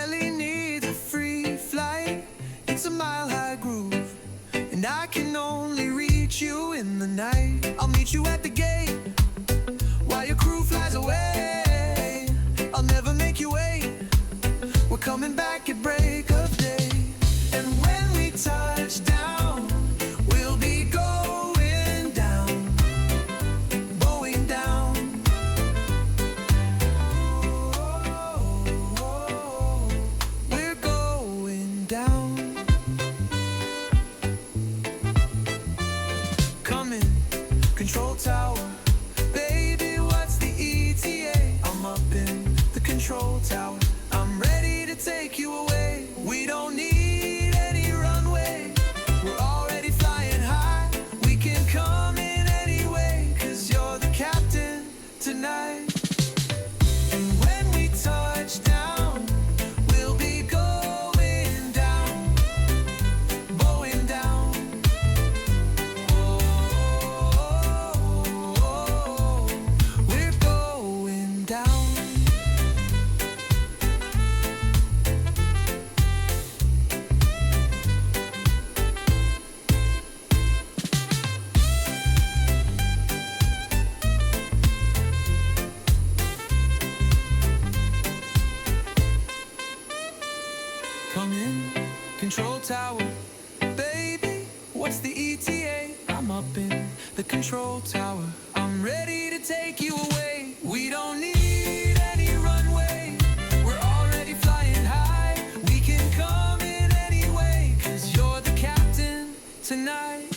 belly needs a free flight. It's a mile-high groove, and I can only reach you in the night. I'll meet you at the gate while your crew flies away. I'll never make you wait. We're coming back at break of day. And when we touch down, we'll be going down, going down. We're going down. Come in, control tower. Baby, what's the ETA? I'm up in the control tower. I'm ready to take you away. We don't need any runway. We're already flying high. We can come in anyway, 'cause you're the captain tonight. And when we touch down, we'll be going down, going down. Oh, we're going down. Come in, control tower. Baby, what's the ETA? I'm up in the control tower. I'm ready to take you away. We don't need any runway. We're already flying high. We can come in anyway, 'cause you're the captain tonight.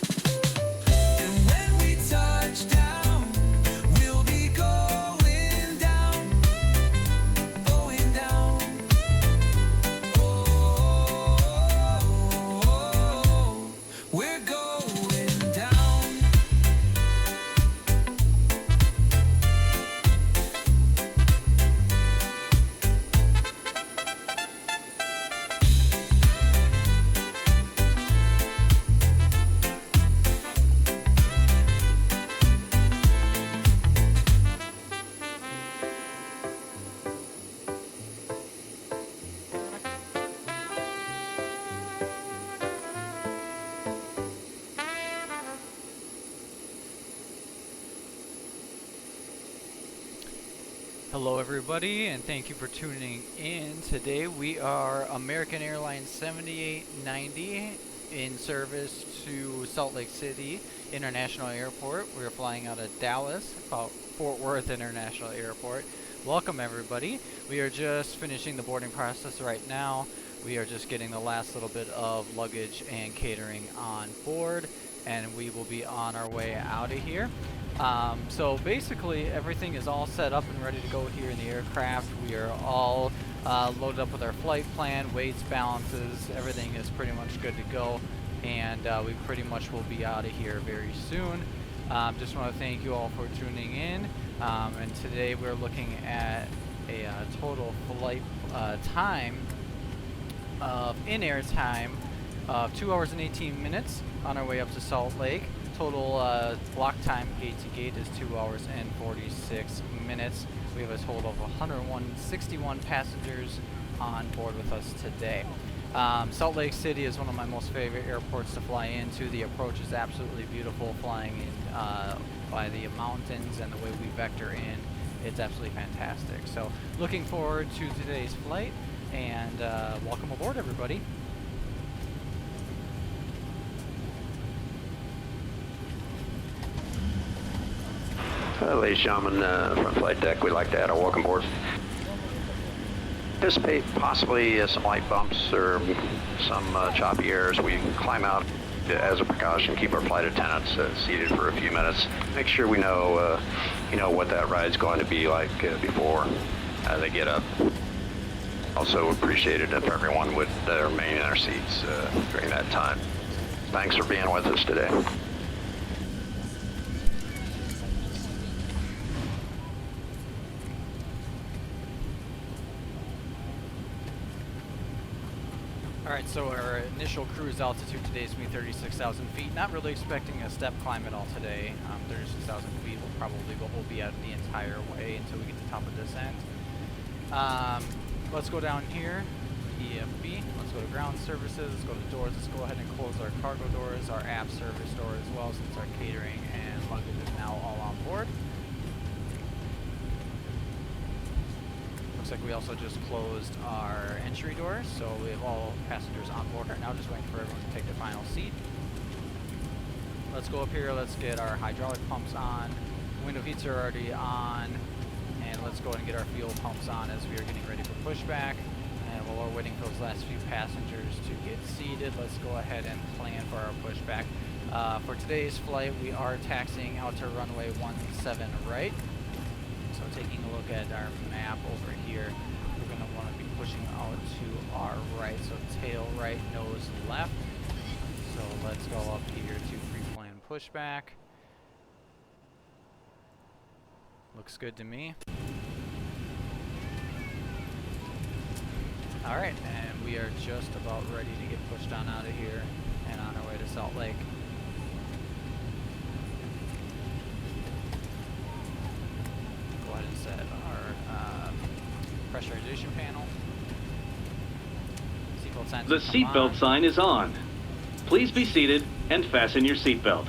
And when we touch down, we'll be going down, going down. We're going down. Hello everybody, and thank you for tuning in. Today we are American Airlines 7890 in service to Salt Lake City International Airport. We're flying out of Dallas, about Fort Worth International Airport. Welcome everybody. We are just finishing the boarding process right now. We are just getting the last little bit of luggage and catering on board, and we will be on our way out of here. So basically everything is all set up and ready to go here in the aircraft. We are all loaded up with our flight plan, weights, balances, everything is pretty much good to go, and we pretty much will be out of here very soon. Just want to thank you all for tuning in, and today we're looking at a total flight time of in-air time of 2 hours and 18 minutes on our way up to Salt Lake. Total block time gate to gate is 2 hours and 46 minutes. We have a total of 161 passengers on board with us today. Salt Lake City is one of my most favorite airports to fly into. The approach is absolutely beautiful, flying in by the mountains and the way we vector in. It's absolutely fantastic. So looking forward to today's flight, and welcome aboard everybody. Ladies and gentlemen, from flight deck, we'd like to add a welcome aboard. Anticipate possibly some light bumps or some choppy air as we climb out. As a precaution, keep our flight attendants seated for a few minutes. Make sure we know, what that ride's going to be like before they get up. Also appreciate it if everyone would remain in their seats during that time. Thanks for being with us today. Alright, so our initial cruise altitude today is going to be 36,000 feet. Not really expecting a step climb at all today. 36,000 feet will probably what we'll be at the entire way until we get to the top of this end. Let's go down here. KDFW. Let's go to ground services, let's go to doors, let's go ahead and close our cargo doors, our aft service door as well, since our catering and luggage is now all on board. Looks like we also just closed our entry doors, so we have all passengers on board. Right now just waiting for everyone to take their final seat. Let's go up here, let's get our hydraulic pumps on. Window heats are already on. And let's go ahead and get our fuel pumps on as we are getting ready for pushback. And while we're waiting for those last few passengers to get seated, let's go ahead and plan for our pushback. For today's flight, we are taxiing out to runway 17 right. So taking a look at our map over here, we're going to want to be pushing out to our right. So tail right, nose left. So let's go up here to pre-plan pushback. Looks good to me. Alright, and we are just about ready to get pushed on out of here and on our way to Salt Lake. Go ahead and set our pressurization panel. Seatbelt signs. The seatbelt sign is on. Please be seated and fasten your seatbelt.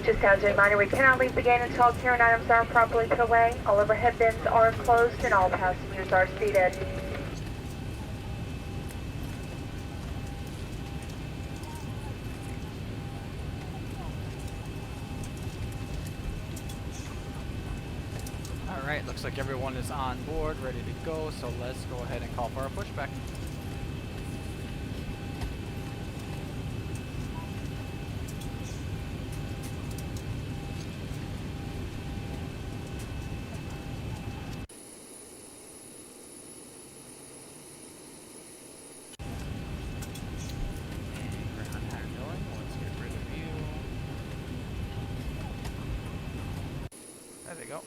Just as a reminder, we cannot leave the gate until all carrying items are properly put away, all overhead bins are closed, and all passengers are seated. Alright, looks like everyone is on board, ready to go, so let's go ahead and call for our pushback. There they go.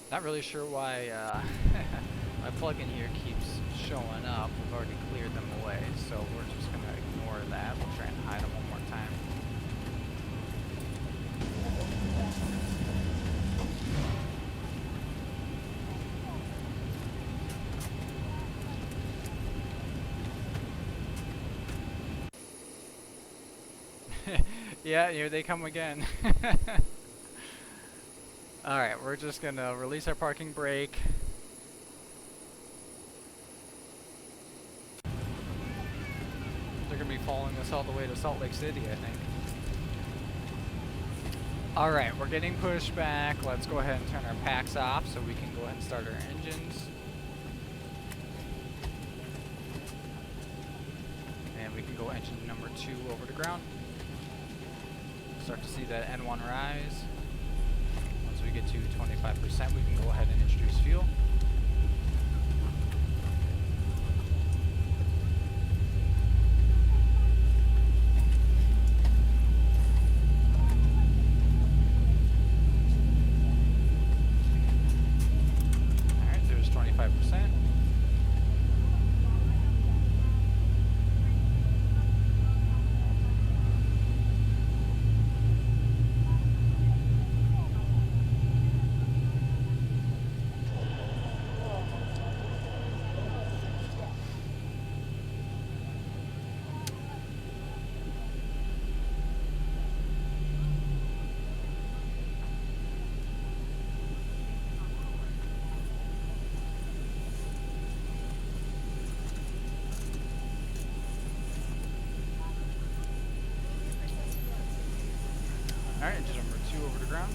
Not really sure why my plug-in here keeps showing up. We've already cleared them away, so we're just going to ignore that. We'll try and hide them one more time. Yeah, here they come again. Alright, we're just gonna release our parking brake. They're gonna be following us all the way to Salt Lake City, I think. Alright, we're getting pushed back. Let's go ahead and turn our packs off so we can go ahead and start our engines. And we can go engine number 2 over to ground. Start to see that N1 rise. Once we get to 25%, we can go ahead and introduce fuel. Alright, there's 25%. Alright, engine number 2 over to ground.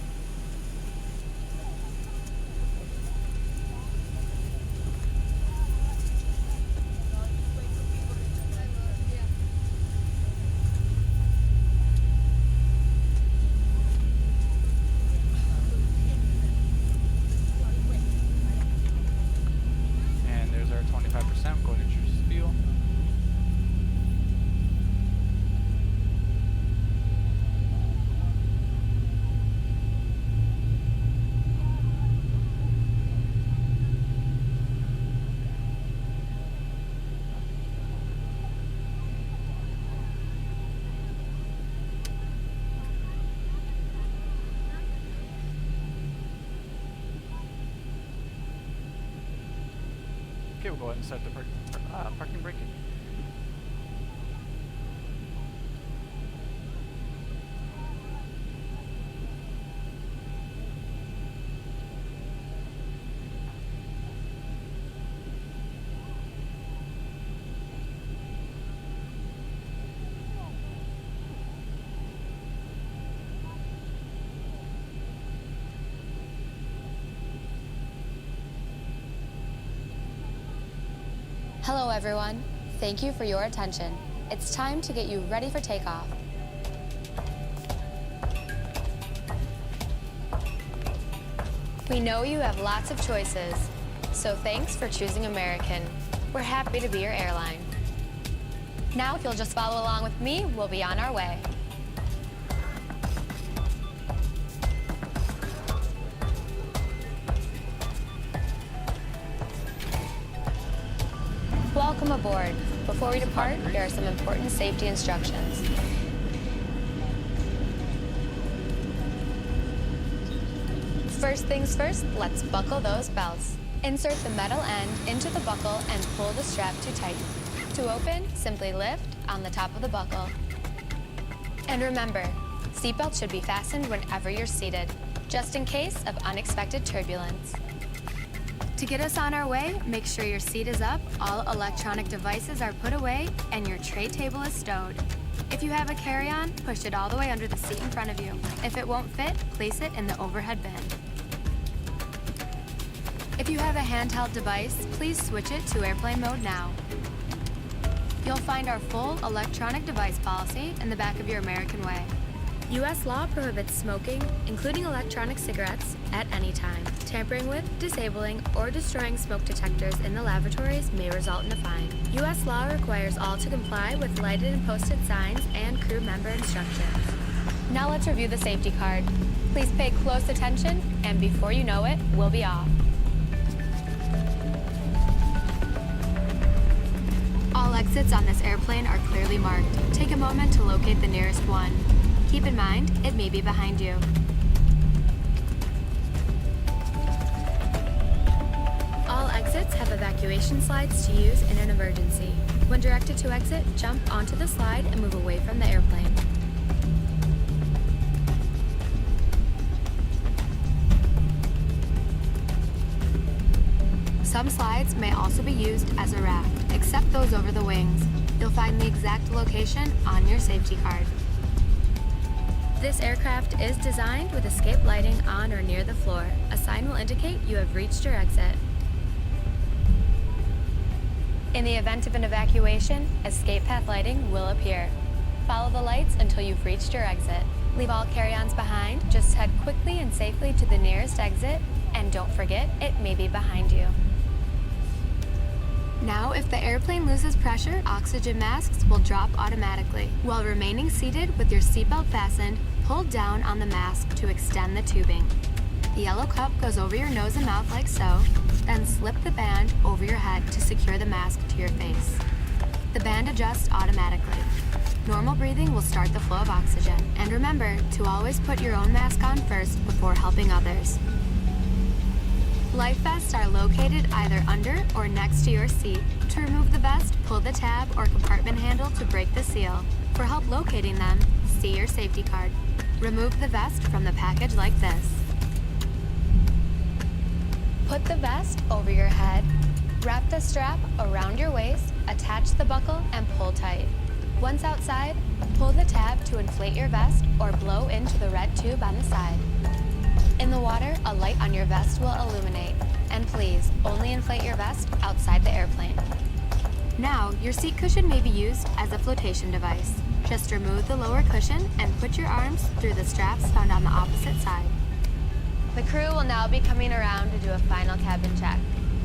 Okay, we'll go ahead and start the parking braking. Hello everyone, thank you for your attention. It's time to get you ready for takeoff. We know you have lots of choices, so thanks for choosing American. We're happy to be your airline. Now if you'll just follow along with me, we'll be on our way. Welcome aboard. Before we depart, there are some important safety instructions. First things first, let's buckle those belts. Insert the metal end into the buckle and pull the strap to tighten. To open, simply lift on the top of the buckle. And remember, seatbelts should be fastened whenever you're seated, just in case of unexpected turbulence. To get us on our way, make sure your seat is up, all electronic devices are put away, and your tray table is stowed. If you have a carry-on, push it all the way under the seat in front of you. If it won't fit, place it in the overhead bin. If you have a handheld device, please switch it to airplane mode now. You'll find our full electronic device policy in the back of your American Way. U.S. law prohibits smoking, including electronic cigarettes, at any time. Tampering with, disabling, or destroying smoke detectors in the lavatories may result in a fine. U.S. law requires all to comply with lighted and posted signs and crew member instructions. Now let's review the safety card. Please pay close attention, and before you know it, we'll be off. All exits on this airplane are clearly marked. Take a moment to locate the nearest one. Keep in mind, it may be behind you. All exits have evacuation slides to use in an emergency. When directed to exit, jump onto the slide and move away from the airplane. Some slides may also be used as a raft, except those over the wings. You'll find the exact location on your safety card. This aircraft is designed with escape lighting on or near the floor. A sign will indicate you have reached your exit. In the event of an evacuation, escape path lighting will appear. Follow the lights until you've reached your exit. Leave all carry-ons behind, just head quickly and safely to the nearest exit, and don't forget, it may be behind you. Now, if the airplane loses pressure, oxygen masks will drop automatically. While remaining seated with your seatbelt fastened, hold down on the mask to extend the tubing. The yellow cup goes over your nose and mouth like so, then slip the band over your head to secure the mask to your face. The band adjusts automatically. Normal breathing will start the flow of oxygen. And remember to always put your own mask on first before helping others. Life vests are located either under or next to your seat. To remove the vest, pull the tab or compartment handle to break the seal. For help locating them, see your safety card. Remove the vest from the package like this. Put the vest over your head, wrap the strap around your waist, attach the buckle, and pull tight. Once outside, pull the tab to inflate your vest or blow into the red tube on the side. In the water, a light on your vest will illuminate. And please, only inflate your vest outside the airplane. Now, your seat cushion may be used as a flotation device. Just remove the lower cushion and put your arms through the straps found on the opposite side. The crew will now be coming around to do a final cabin check.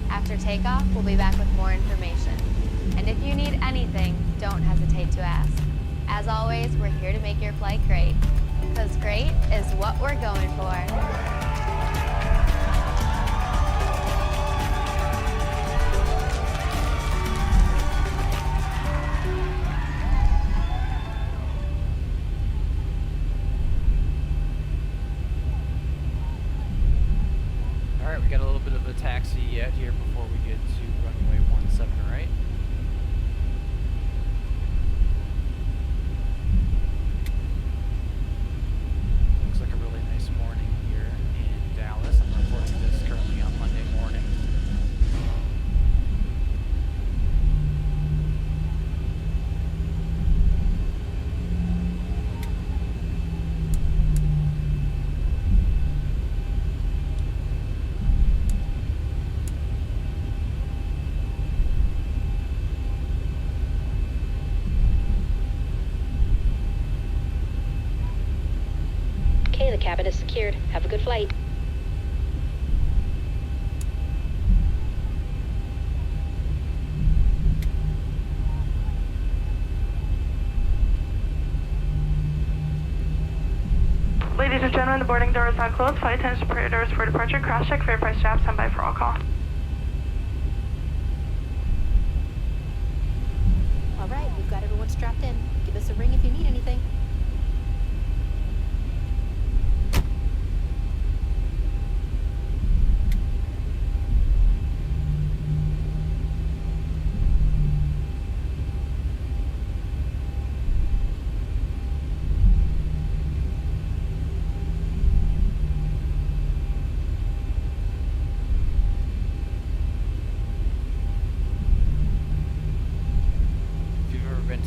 After takeoff, we'll be back with more information. And if you need anything, don't hesitate to ask. As always, we're here to make your flight great. Because great is what we're going for. Alright, we got a little bit of a taxi yet here before we get to runway 17 right. Looks like a really nice morning here in Dallas. I'm recording this currently on Monday morning. Okay, the cabin is secured. Have a good flight. Ladies and gentlemen, the boarding door is now closed. Flight attendants prepare doors for departure. Cross check, fare price strap, stand by for all call. All right, we've got everyone strapped in. Give us a ring if you need anything.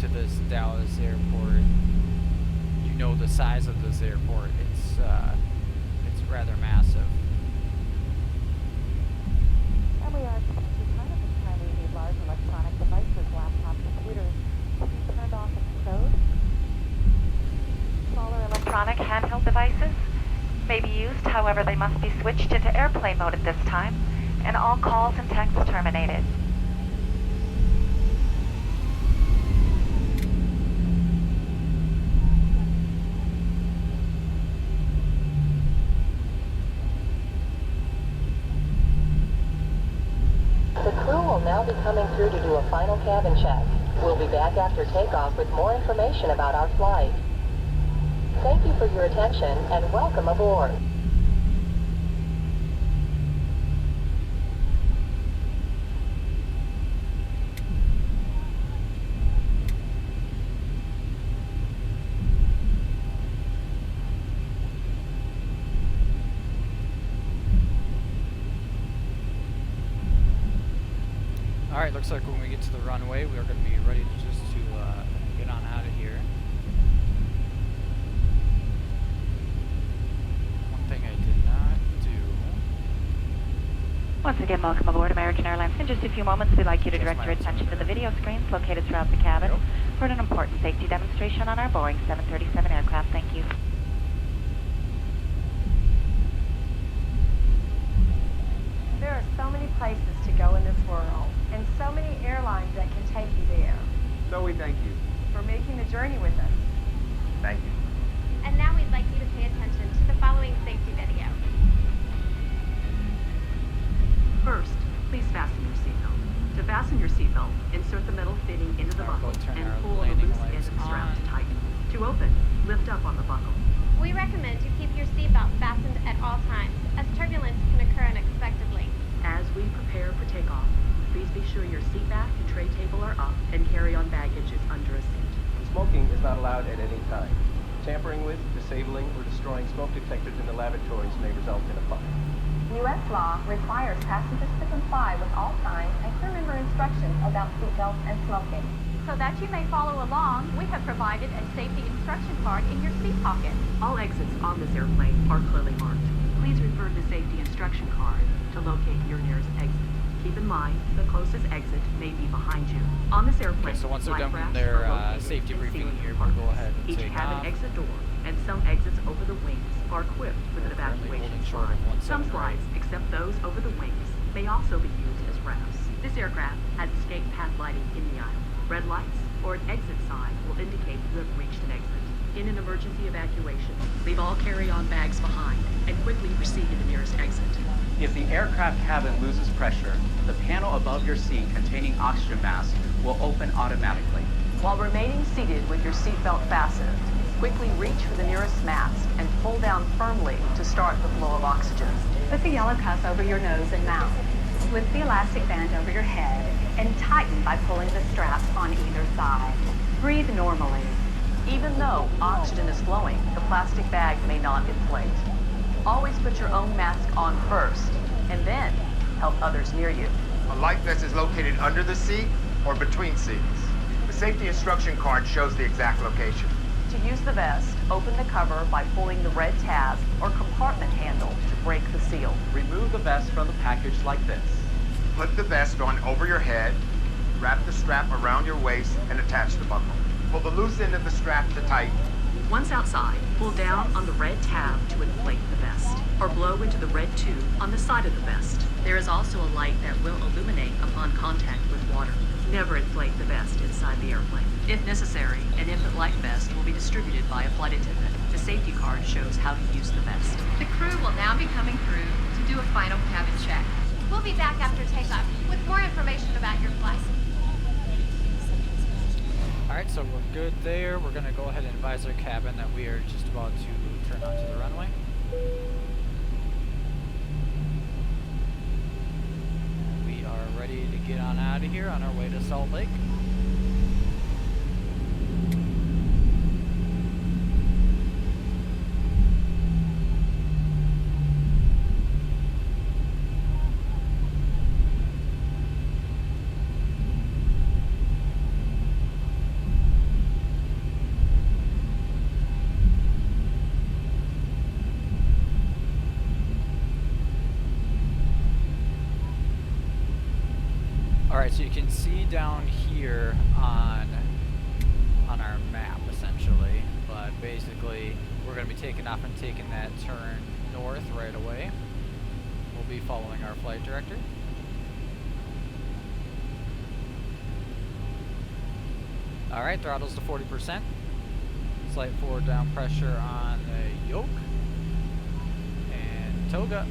To this Dallas airport, you know the size of this airport. It's rather massive. And we are kind of entirely need large electronic devices, laptops, computers, to be turned off and stowed. Smaller electronic handheld devices may be used, however, they must be switched into airplane mode at this time, and all calls and texts terminated. The crew will now be coming through to do a final cabin check. We'll be back after takeoff with more information about our flight. Thank you for your attention and welcome aboard. Alright, looks like when we get to the runway, we're going to be ready to get on out of here. One thing I did not do... Once again, welcome aboard American Airlines. In just a few moments, we'd like you to direct your attention to the video screens located throughout the cabin for an important safety demonstration on our Boeing 737 aircraft. Thank you. There are so many places to go in this world, and so many airlines that can take you there. So we thank you. For making the journey with us. Thank you. And now we'd like you to pay attention to the following safety video. First, please fasten your seatbelt. To fasten your seatbelt, insert the metal fitting into the buckle and pull on the loose end of the strap to tighten. To open, lift up on the buckle. We recommend you keep your seatbelt fastened at all times, as turbulence can occur unexpectedly. As we prepare for takeoff, please be sure your seat back and tray table are up and carry-on baggage is under a seat. Smoking is not allowed at any time. Tampering with, disabling, or destroying smoke detectors in the lavatories may result in a fine. U.S. law requires passengers to comply with all signs and crew member instructions about seatbelts and smoking. So that you may follow along, we have provided a safety instruction card in your seat pocket. All exits on this airplane are clearly marked. Please refer to the safety instruction card to locate your nearest exit. Keep in mind, the closest exit may be behind you. On this airplane, Okay, so once they're life done rafts their are located safety in briefing ceiling here, we'll go compartments. ahead and Each take cabin off. exit door and some exits over the wings are equipped with an Currently evacuation holding short slide. of 17 Some right. slides, except those over the wings, may also be used as rafts. This aircraft has escape path lighting in the aisle. Red lights or an exit sign will indicate you have reached an exit. In an emergency evacuation, leave all carry-on bags behind and quickly proceed to the nearest exit. If the aircraft cabin loses pressure, the panel above your seat containing oxygen masks will open automatically. While remaining seated with your seatbelt fastened, quickly reach for the nearest mast and pull down firmly to start the flow of oxygen. Put the yellow cuff over your nose and mouth. Slip the elastic band over your head and tighten by pulling the straps on either side. Breathe normally. Even though oxygen is flowing, the plastic bag may not inflate. Always put your own mask on first, and then help others near you. A life vest is located under the seat or between seats. The safety instruction card shows the exact location. To use the vest, open the cover by pulling the red tab or compartment handle to break the seal. Remove the vest from the package like this. Put the vest on over your head, wrap the strap around your waist, and attach the buckle. Pull the loose end of the strap to tighten. Once outside, pull down on the red tab to inflate the vest, or blow into the red tube on the side of the vest. There is also a light that will illuminate upon contact with water. Never inflate the vest inside the airplane. If necessary, an infant life vest will be distributed by a flight attendant. The safety card shows how to use the vest. The crew will now be coming through to do a final cabin check. We'll be back after takeoff with more information about your flight. Alright, so we're good there. We're going to go ahead and advise our cabin that we are just about to turn onto the runway. We are ready to get on out of here on our way to Salt Lake. Alright, so you can see down here on our map, essentially, but basically we're going to be taking off and taking that turn north right away. We'll be following our flight director. Alright, throttles to 40%. Slight forward down pressure on the yoke. And toga.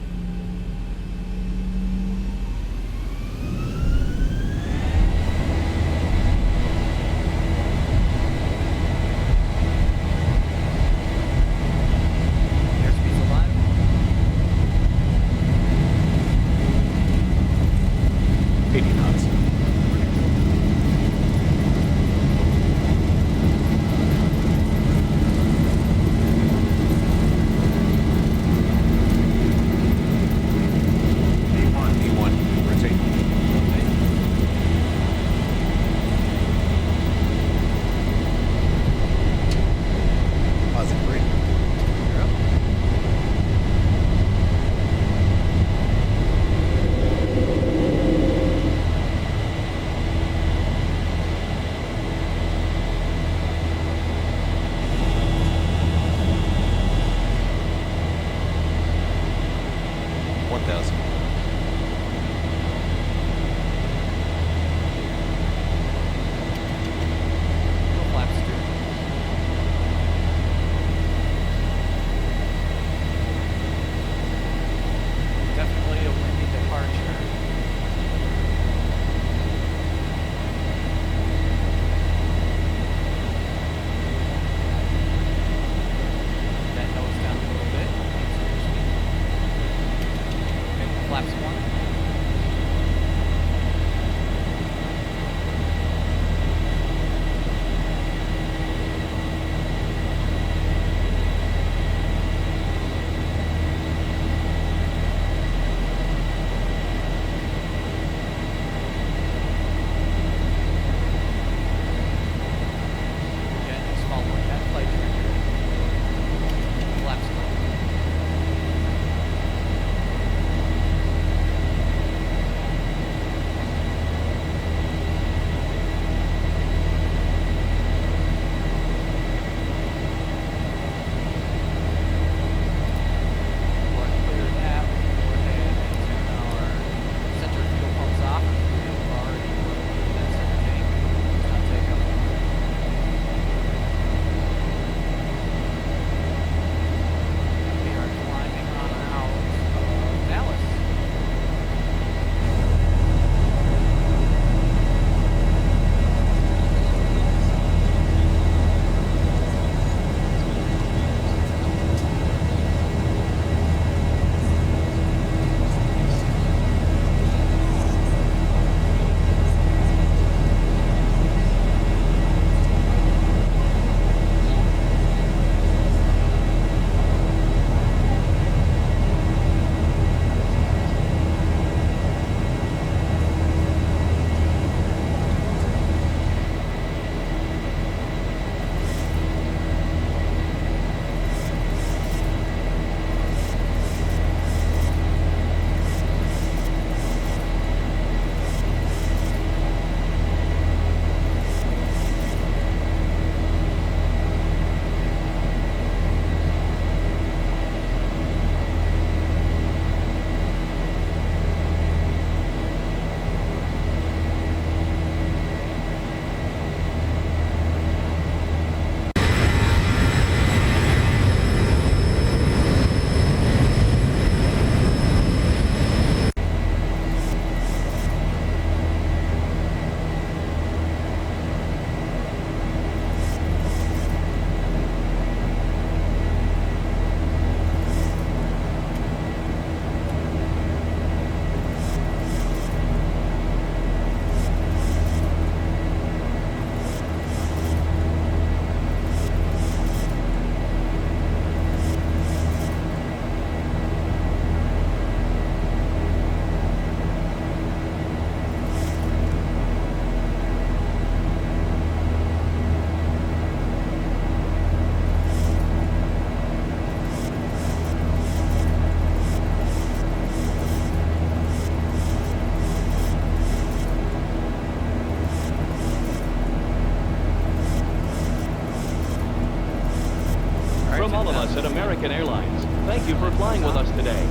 flying with us today.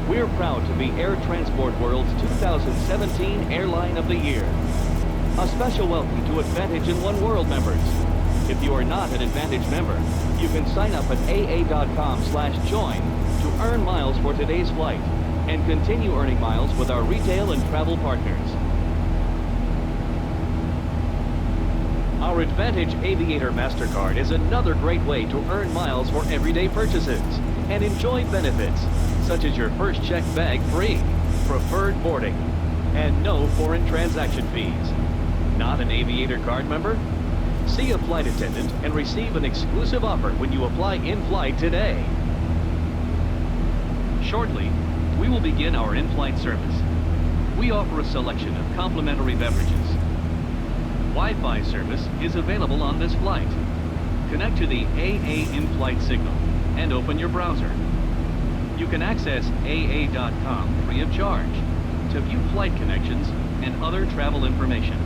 We're proud to be Air Transport World's 2017 Airline of the Year. A special welcome to Advantage and One World members. If you are not an Advantage member, you can sign up at aa.com/join to earn miles for today's flight and continue earning miles with our retail and travel partners. Our Advantage Aviator MasterCard is another great way to earn miles for everyday purchases and enjoy benefits such as your first checked bag free, preferred boarding, and no foreign transaction fees. Not an Aviator card member? See a flight attendant and receive an exclusive offer when you apply in-flight today. Shortly, we will begin our in-flight service. We offer a selection of complimentary beverages. Wi-Fi service is available on this flight. Connect to the AA in-flight signal and open your browser. You can access aa.com free of charge to view flight connections and other travel information.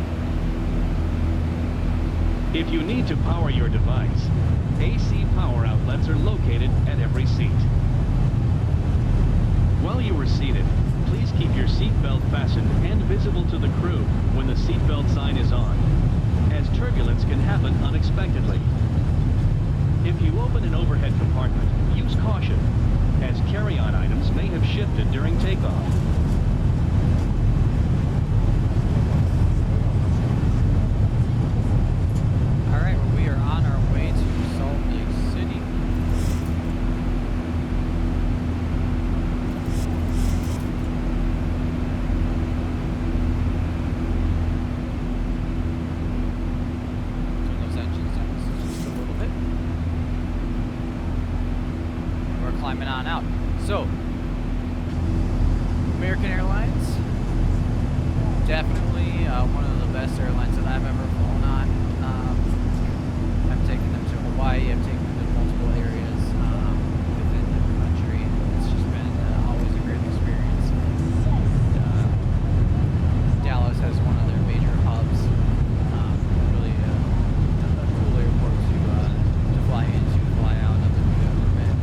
If you need to power your device, AC power outlets are located at every seat. While you are seated, please keep your seatbelt fastened and visible to the crew when the seatbelt sign is on, as turbulence can happen unexpectedly. If you open an overhead compartment, use caution, as carry-on items may have shifted during takeoff. All right, well, we are on our way to Salt Lake City. Turn those engines down just a little bit. We're climbing on out. So, American Airlines, definitely one of the best airlines that I've ever flown on. I've taken them to Hawaii, I've taken them to multiple areas within the country. It's just been always a great experience. And, Dallas has one of their major hubs, really a cool airport to fly into, fly out of if you've ever been.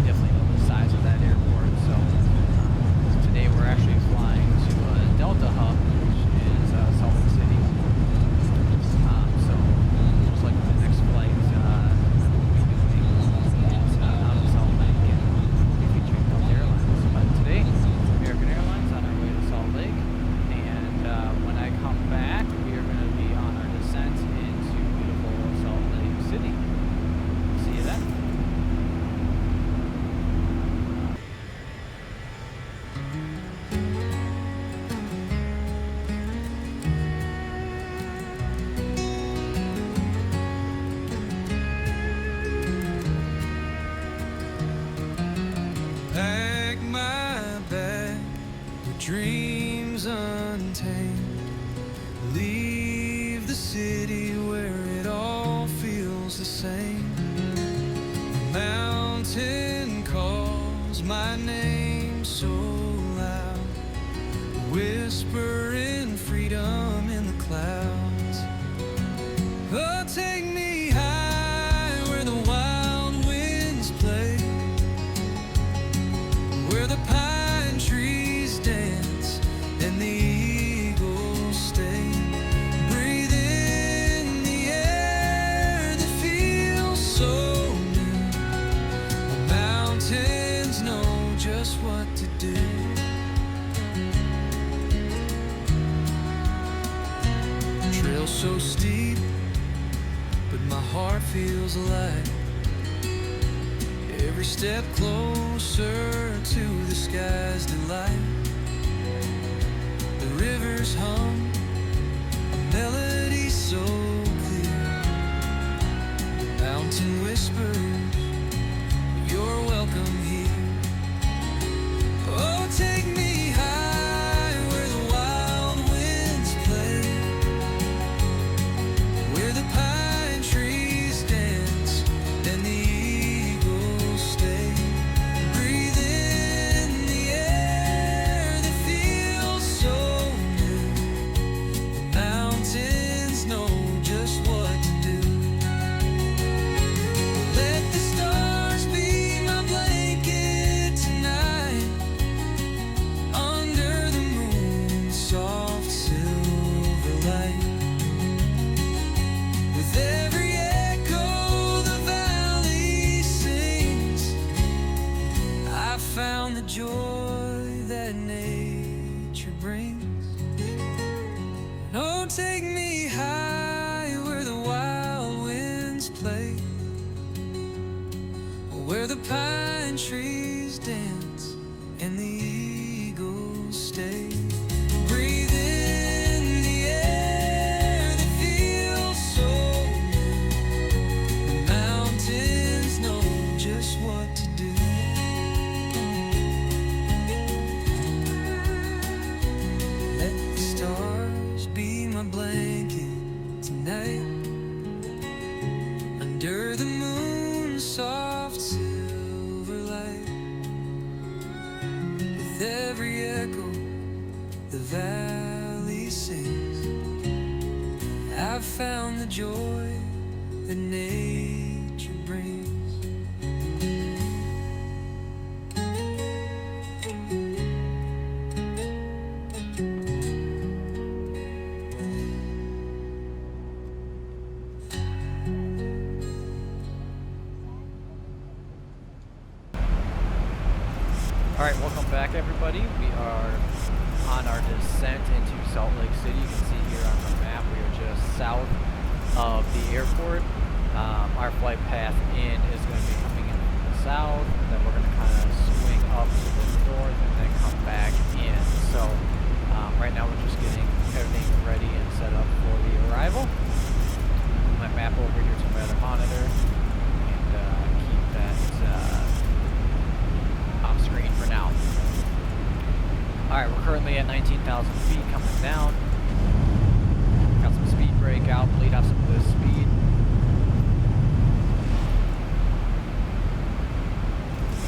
Definitely know the size of that airport. So today we're actually flying to Delta Hub, which is Salt Lake City. So most likely the next flight we'll be doing is out of Salt Lake and featuring Delta Airlines. But today, American Airlines on our way to Salt Lake, and when I come back, we are going to be on our descent into beautiful Salt Lake City. See you then. Pack my bag with dreams untamed. Leave the city where it all feels the same. The mountain calls my name so loud, whispering freedom in the clouds. Oh, take me high where the wild winds play, where the pine trees dance and the eagles stay. Breathe in the air that feels so new. The mountains know just what to do. Trail so steep, but my heart feels alive. Every step closer to the sky's delight. The rivers hum, a melody so clear. The mountain whispers, you're welcome here. Oh, take me high where the wild winds play, where the pine trees dance and the eagles stay. Breathe in the air that feels so new. The mountains know just what to do. Let the stars be my found the joy that nature brings. Oh, take me high where the wild winds play, where the pine trees dance and the eagles stay. Breathe in the air that feels so new. The mountains know just what to do. Let the stars be my blanket tonight, under the moon's soft silver light. With every echo the valley sings, I've found the joy that nature brings. Alright, welcome back everybody. We are on our descent into Salt Lake City. You can see here on the map we are just south of the airport. Our flight path in is going to be coming in from the south, and then we're going to kind of swing up to the north and then come back in. So right now we're just getting everything ready and set up for the arrival. Move my map over here to my other monitor and keep that off screen for now. Alright, we're currently at 19,000 feet coming down. Got some speed brake out, bleed off some of this speed.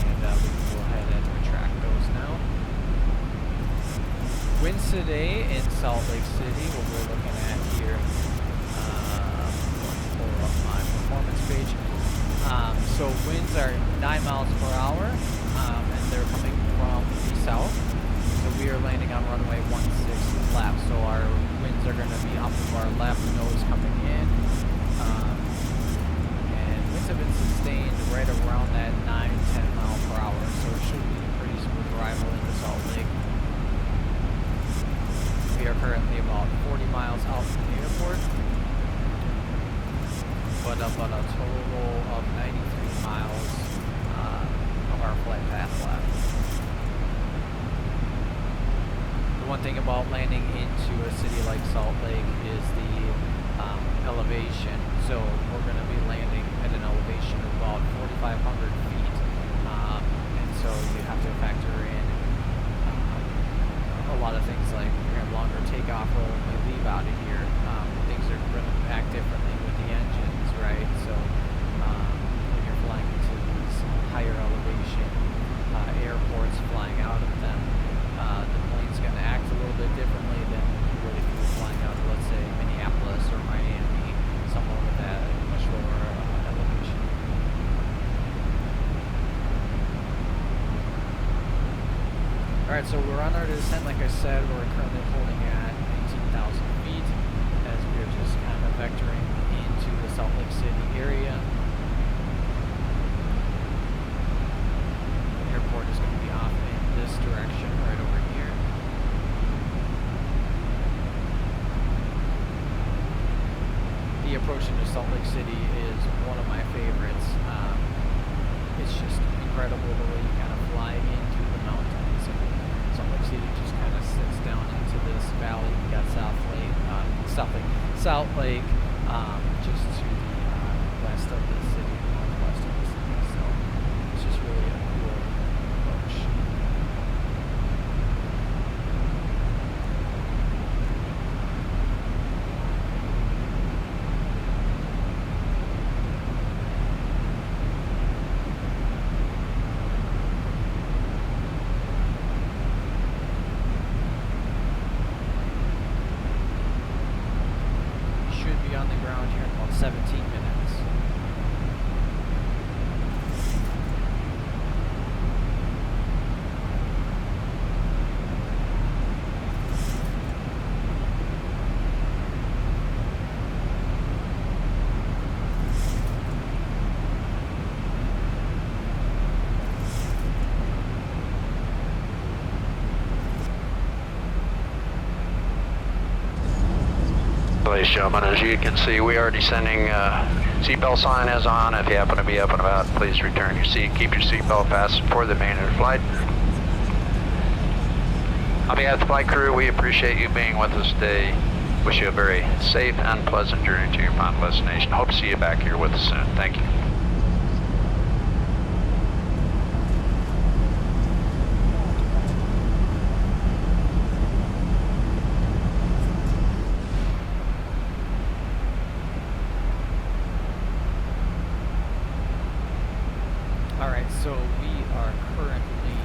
And we can go ahead and retract those now. Winds today in Salt Lake City, what we're looking at here. Pull up my performance page. So winds are 9 miles per hour, and they're coming from the south. So we are landing on runway 16 left. So our winds are going to be off of our left nose coming in. And winds have been sustained right around that 9-10 mile per hour. So it should be a pretty smooth arrival into Salt Lake. We are currently about 40 miles out from the airport, but about a total of 93 miles of our flight path left. The one thing about landing into a city like Salt Lake is the elevation. So we're going to be landing at an elevation of about 4,500 feet, and so you have to factor in a lot of things like you're going to have longer takeoff roll when we leave out of here. Things are going to act differently with the engines, right? So when you're flying into these higher elevation airports, flying out of them, the plane's going to act a little bit differently than you would if you were flying out of, let's say, Minneapolis or Miami, somewhere with that much lower elevation. Alright, so we're on our descent. Like I said, we're currently holding at 18,000 feet as we are just kind of vectoring into the Salt Lake City area. The airport is going to be off in this direction right over here. The approach into Salt Lake City is one of my favorites. It's just incredible the way you kind of fly into the mountains. And Salt Lake City just kind of sits down into this valley. We got Salt Lake, just to the west of the city, northwest of the city. So it's just really a cool approach. Ladies and gentlemen, as you can see, we are descending. Seatbelt sign is on. If you happen to be up and about, please return your seat. Keep your seatbelt fastened for the remainder of the flight. On behalf of the flight crew, we appreciate you being with us today. Wish you a very safe and pleasant journey to your final destination. Hope to see you back here with us soon. Thank you. Alright, so we are currently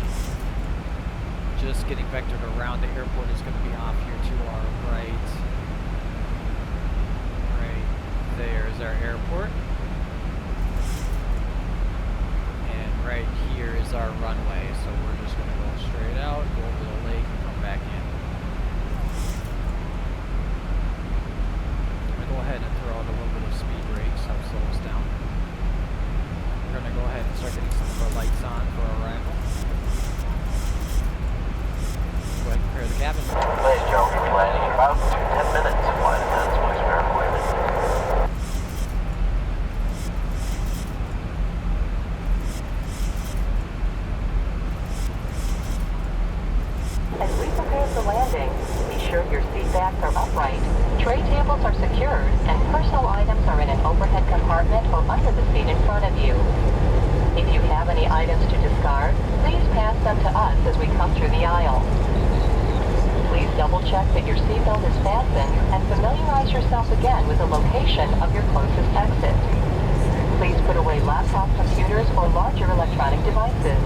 just getting vectored around. The airport is going to be off here to our right. Right there is our airport. And right here is our runway. So we're just going to go straight out, go over the lake, and come back in. I'm going to go ahead and throw out a little bit of speed brakes, help slow us down. We're going to go ahead and start getting some of our lights on for arrival. Go ahead and prepare the cabin. Ladies and gentlemen, we'll be landing in about 10 minutes. Flight attendants, please bear with me. As we prepare for landing, be sure your seat backs are upright, tray tables are secured, and personal items are in an overhead compartment or under the seat in front of you. If you have any items to discard, please pass them to us as we come through the aisle. Please double check that your seatbelt is fastened and familiarize yourself again with the location of your closest exit. Please put away laptop computers or larger electronic devices.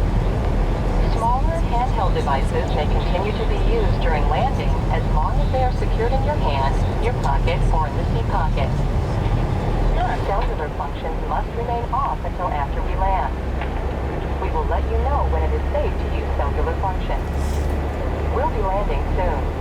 Smaller handheld devices may continue to be used during landing as long as they are secured in your hand, your pocket, or in the seat pocket. Cellular functions must remain off until after we land. We will let you know when it is safe to use cellular functions. We'll be landing soon.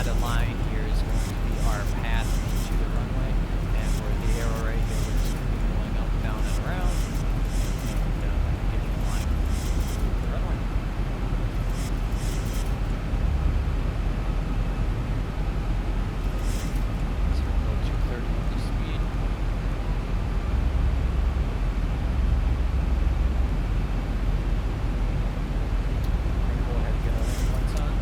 dotted line here is going to be our path into the runway, and where the arrow right here, we're just going to be going up, down, and around, and getting in line with the runway. So we'll go 230 with the speed. Go ahead and get our landing lights on.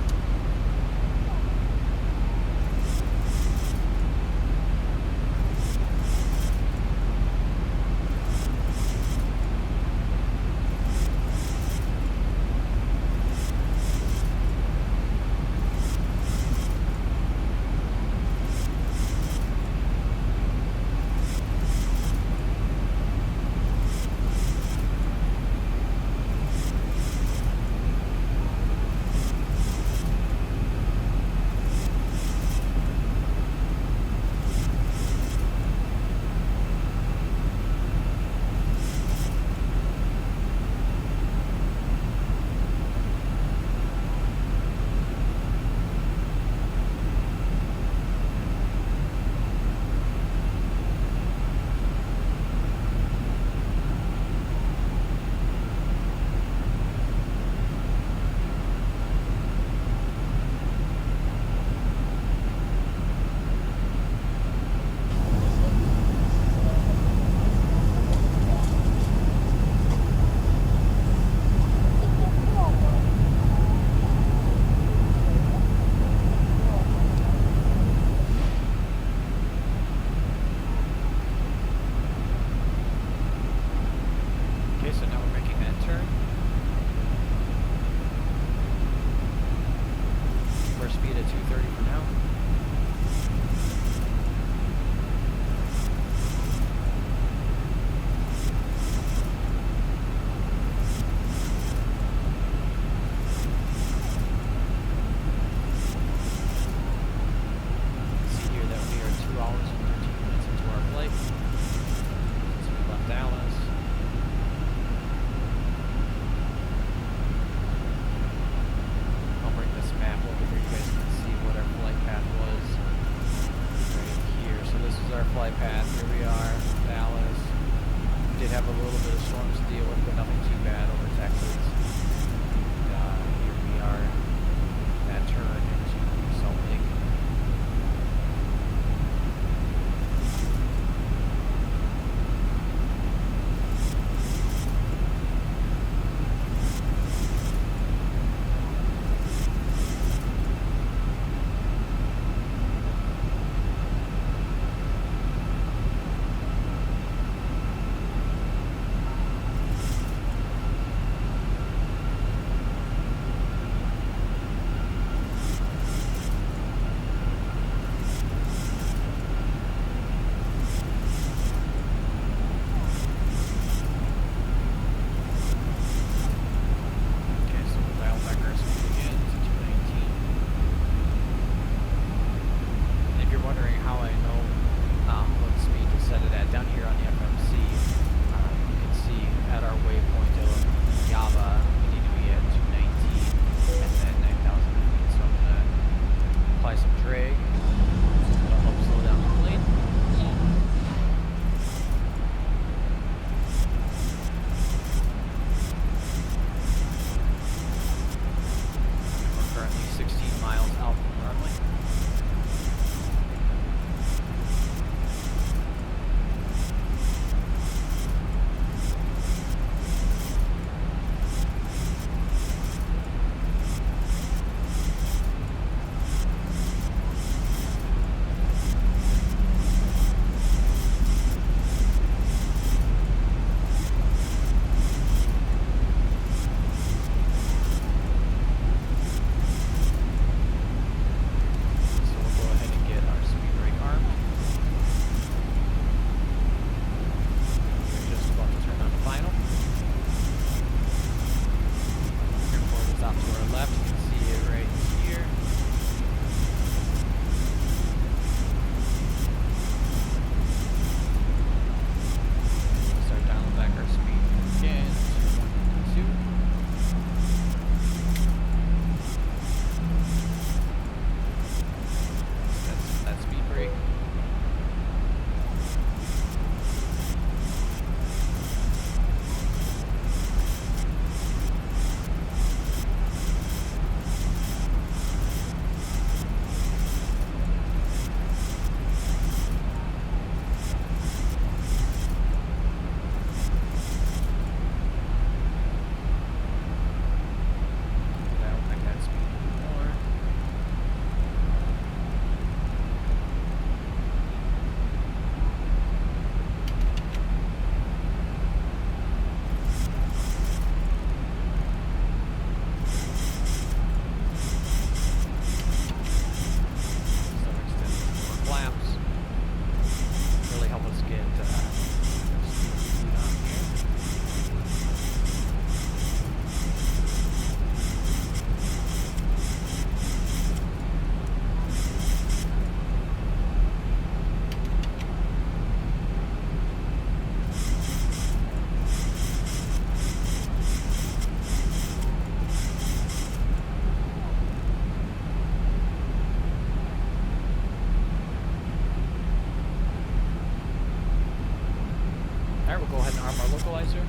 localizer.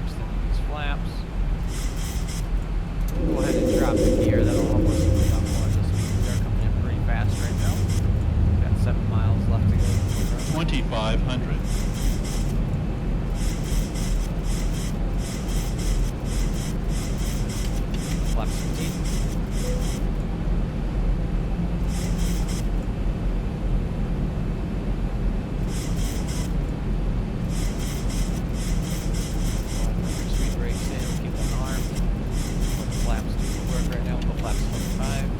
Extending these flaps. Go ahead and drop the gear. That'll help us clean up more of this. They're coming in pretty fast right now. Got 7 miles left to go. 2,500. Flap 17. Sweet brakes in, keep them armed. The flaps do work right now. Put flaps 25.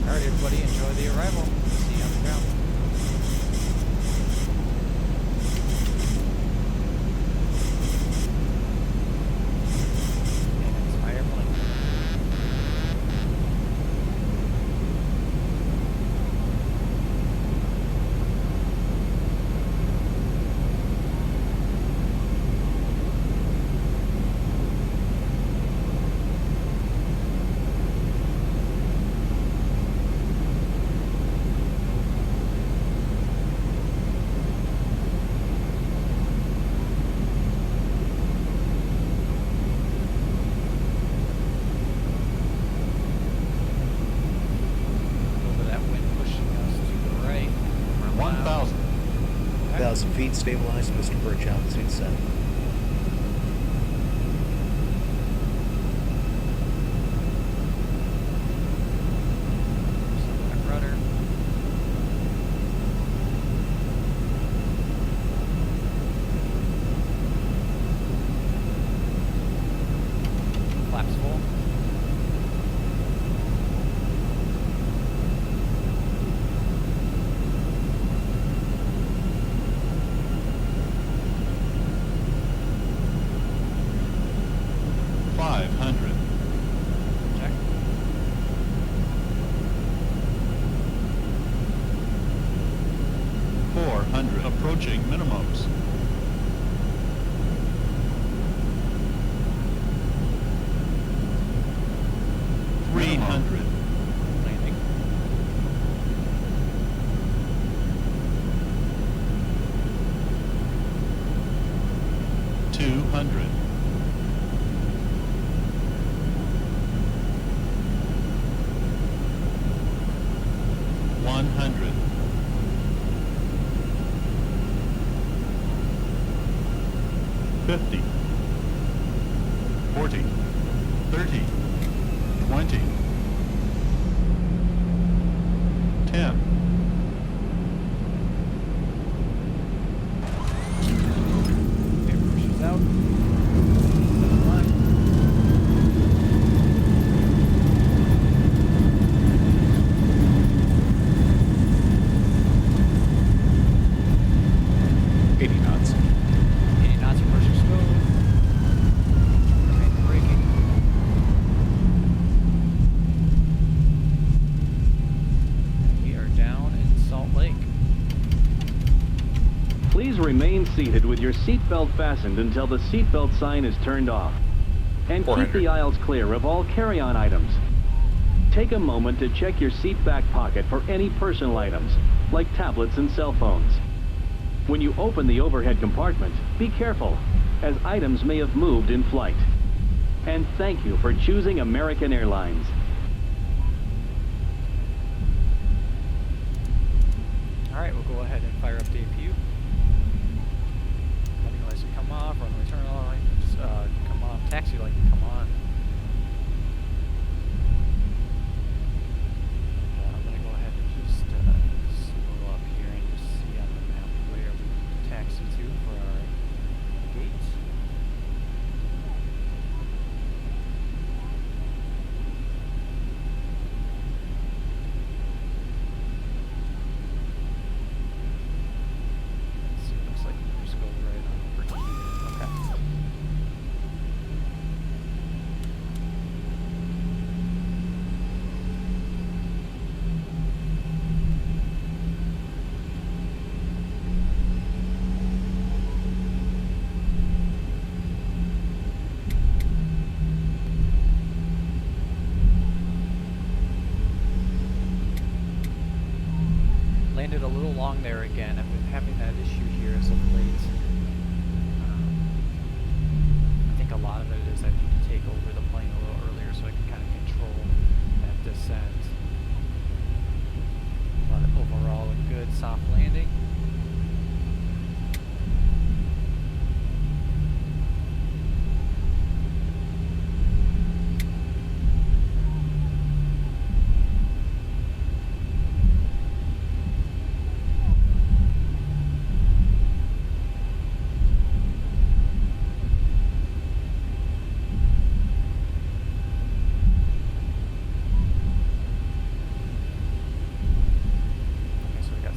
Alright everybody, enjoy the arrival. See you on the ground. And it's my airplane. Over that wind pushing us to the right. 1,000. 1,000 feet, stabilized, Mr. Birch, altitude set. Rudder. Flaps full. Check. 400. Approaching minimums. 300. Landing. 200. 100. 50. 40. 30. 20. 10. Okay, pushes out. Line. knots. 80 knots approaching slow. Remain braking. And we are down in Salt Lake. Please remain seated with your seatbelt fastened until the seatbelt sign is turned off. And keep the aisles clear of all carry-on items. Take a moment to check your seat back pocket for any personal items, like tablets and cell phones. When you open the overhead compartment, be careful, as items may have moved in flight. And thank you for choosing American Airlines. All right, we'll go ahead and fire up the APU. Running lights can come off, runway turn lights come off, taxi light can come on. I'm going to go ahead and just scroll up here and just see on the map where we need to taxi to for our gate. Let's see, it looks like we just go right on over here. Okay. it a little long there again. I've been having that issue here as of late. I think a lot of it is I need to take over the plane a little earlier so I can kind of control that descent. But overall, a good soft landing.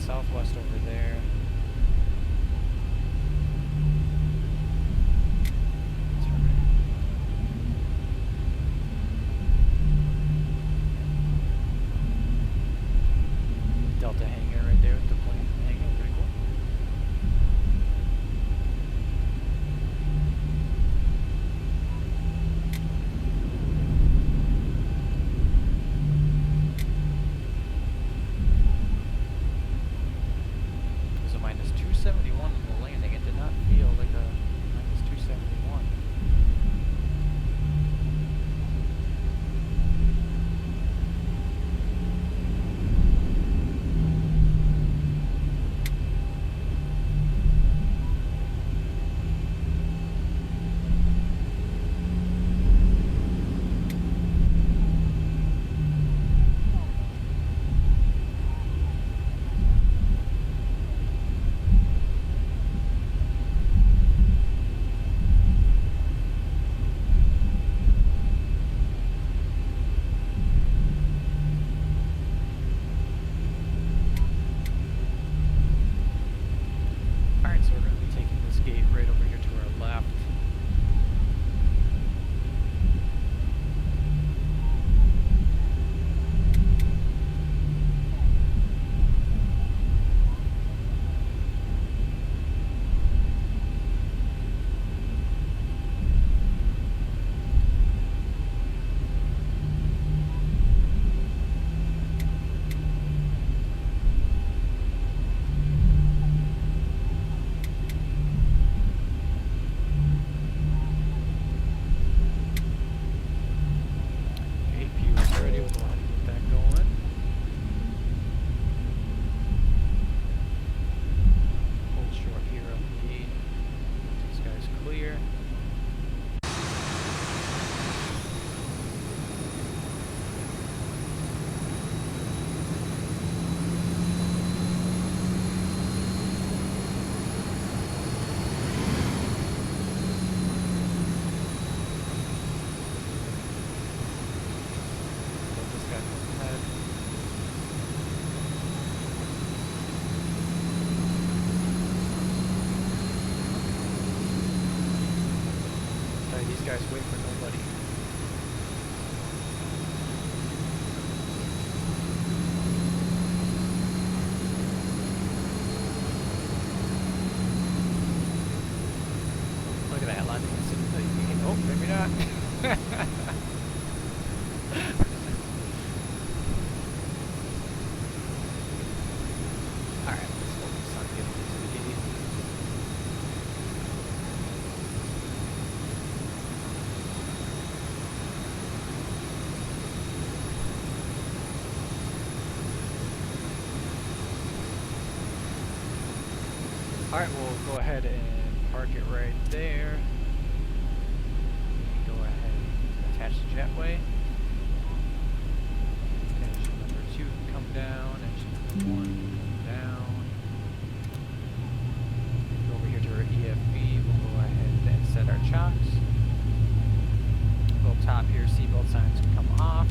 Southwest over there. Delta hangar right there with the plane hanging, pretty cool. Minus 271 in the landing. It did not feel like a minus 271. These guys wait for nobody. Look at that landing. Oh, maybe not. Alright, let's focus on getting into the gate. Alright, we'll go ahead and park it right there. Go ahead and attach the jetway. Engine number 2 can come down, engine number 1 can come down. Go over here to our EFB, we'll go ahead and set our chocks. Go up top here, seatbelt signs can come off.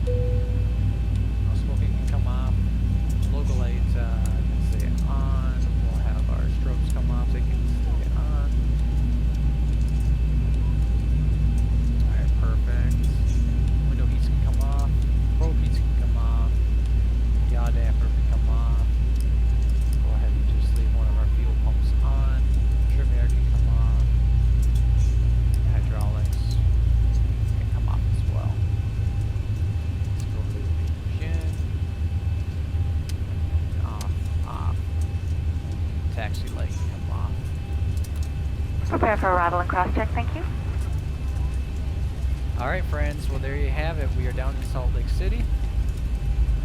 No smoking can come off. Logo lights can stay on. We'll have our strobes come off, they can stay on. Alright, perfect. Window heats can come off. Probe heats can come off. Yaw damper can come off. actually lighting him off. Prepare for arrival and cross-check, thank you. Alright friends, well there you have it. We are down in Salt Lake City.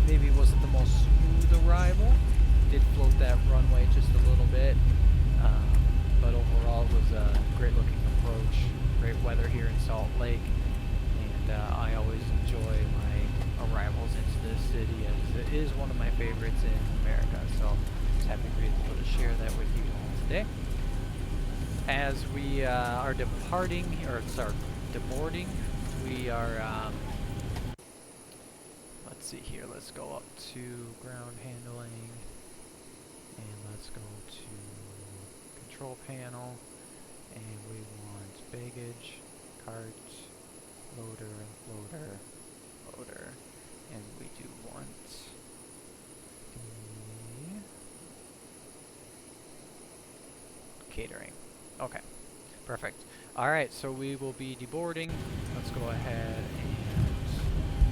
Maybe it wasn't the most smooth arrival. Did float that runway just a little bit. But overall it was a great looking approach. Great weather here in Salt Lake. And I always enjoy my arrivals into this city as it is one of my favorites in America. So I'm just happy to be able to share that with you all today. As we are departing, or sorry, deboarding, we are, let's see here, let's go up to ground handling, and let's go to control panel, and we want baggage, cart, loader, and we do want the catering. Okay, perfect. Alright, so we will be deboarding. Let's go ahead and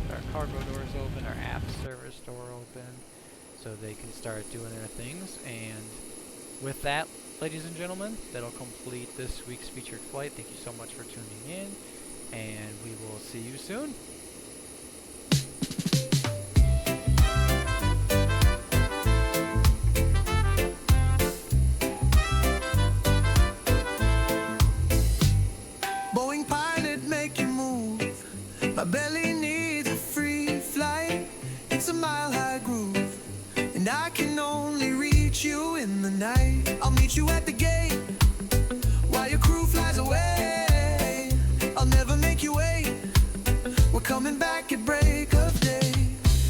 get our cargo doors open, our aft service door open, so they can start doing their things. And with that, ladies and gentlemen, that'll complete this week's featured flight. Thank you so much for tuning in, and we will see you soon. Boeing pilot, make you move. My belly needs a free flight. It's a mile-high groove, and I can only reach you in the night. I'll meet you at the gate while your crew flies away. I'll never make you wait. We're coming back at break of day.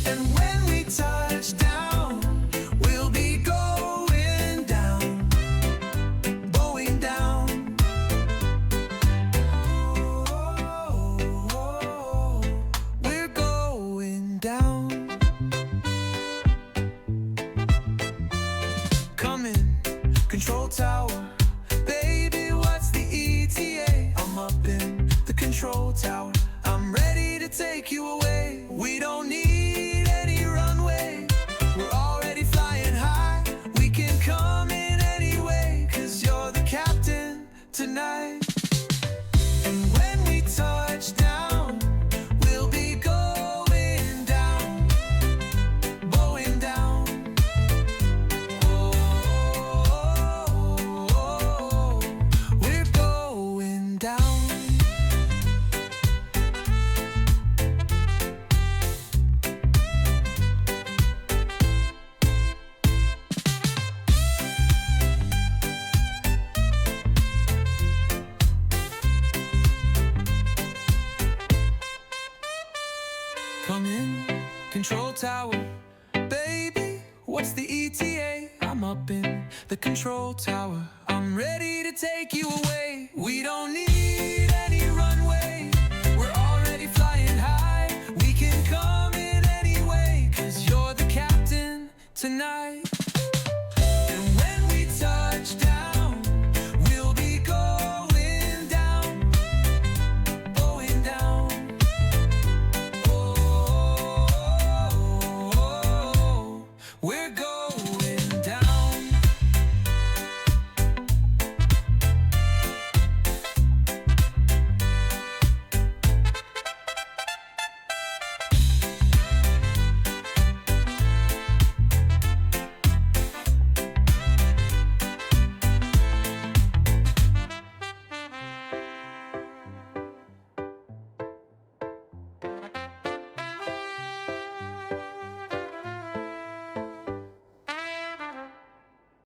And when we touch down, we'll be going down, Boeing down. We're going down. Come in, control tower. Baby, what's the ETA? I'm up in the control tower. I'm ready to take you away. We don't need any runway. We're already flying high. We can come in anyway, 'cause you're the captain tonight. And when we touch down, we'll be going down, Boeing down. We're going down. Come in, control tower. Baby, what's the ETA? I'm up in the control tower. I'm ready to take you away. We don't need